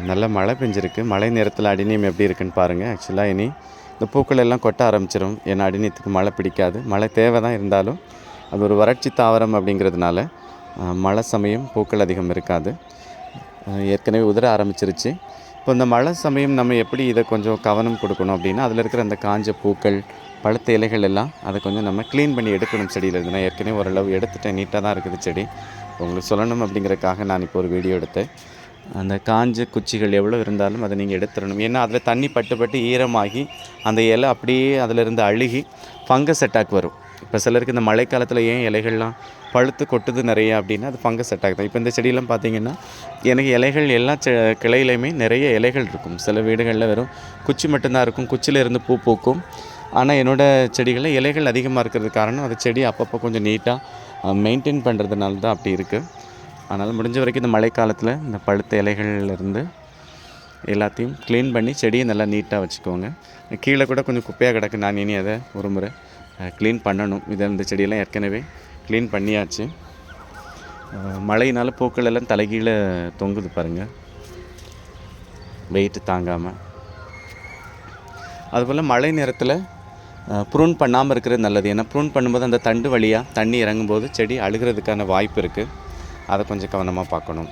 நல்ல மழை பெஞ்சிருக்கு. மழை நேரத்தில் அடிநியம் எப்படி இருக்குன்னு பாருங்கள். ஆக்சுவலாக இனி இந்த பூக்கள் எல்லாம் கொட்ட ஆரம்பிச்சிடும். ஏன்னா அடிநியத்துக்கு மழை பிடிக்காது. மழை தேவை தான், இருந்தாலும் அது ஒரு வறட்சி தாவரம் அப்படிங்கிறதுனால மழை சமயம் பூக்கள் அதிகம் இருக்காது. ஏற்கனவே உதிர ஆரம்பிச்சிருச்சு. இப்போ இந்த மழை சமயம் நம்ம எப்படி இதை கொஞ்சம் கவனம் கொடுக்கணும் அப்படின்னா, அதில் இருக்கிற அந்த காஞ்ச பூக்கள், பழுத்த இலைகள் எல்லாம் அதை கொஞ்சம் நம்ம க்ளீன் பண்ணி எடுக்கணும் செடியில் இருந்து. நான் ஏற்கனவே ஓரளவு எடுத்துட்டேன், நீட்டாக தான் இருக்குது செடி. உங்களுக்கு சொல்லணும் அப்படிங்கிறதுக்காக நான் இப்போ ஒரு வீடியோ எடுத்தேன். அந்த காஞ்ச குச்சிகள் எவ்வளோ இருந்தாலும் அதை நீங்கள் எடுத்துடணும். ஏன்னா அதில் தண்ணி பட்டு ஈரமாகி அந்த இலை அப்படியே அதிலிருந்து அழுகி ஃபங்கஸ் அட்டாக் வரும். இப்போ சிலருக்கு இந்த மழைக்காலத்தில் ஏன் இலைகள்லாம் பழுத்து கொட்டுது நிறைய அப்படின்னா அது ஃபங்கஸ் அட்டாக் தான். இப்போ இந்த செடியெல்லாம் பார்த்திங்கன்னா எனக்கு இலைகள் எல்லா கிளையிலையுமே நிறைய இலைகள் இருக்கும். சில வீடுகளில் வெறும் குச்சி மட்டும்தான் இருக்கும், குச்சியில் இருந்து பூ பூக்கும். ஆனால் என்னோடய செடிகளில் இலைகள் அதிகமாக இருக்கிறது காரணம் அது செடி அப்பப்போ கொஞ்சம் நீட்டாக மெயின்டைன் பண்ணுறதுனால தான் அப்படி இருக்குது. அதனால் முடிஞ்ச வரைக்கும் இந்த மழைக்காலத்தில் இந்த பழுத்த இலைகள்லேருந்து எல்லாத்தையும் க்ளீன் பண்ணி செடியை நல்லா நீட்டாக வச்சுக்கோங்க. கீழே கூட கொஞ்சம் குப்பையாக கிடக்கு, நான் இனி அதை ஒரு முறை க்ளீன் பண்ணணும். இந்த செடியெல்லாம் ஏற்கனவே க்ளீன் பண்ணியாச்சு. மழையினால் பூக்கள் எல்லாம் தலைகீழே தொங்குது பாருங்கள், வெயிட்டு தாங்காமல். அதுபோல் மழை நேரத்தில் ப்ரூன் பண்ணாமல் இருக்கிறது நல்லது. ஏன்னா ப்ரூன் பண்ணும்போது அந்த தண்டு வழியாக தண்ணி இறங்கும்போது செடி அழுகிறதுக்கான வாய்ப்பு இருக்குது. அதை கொஞ்சம் கவனமாக பார்க்கணும்.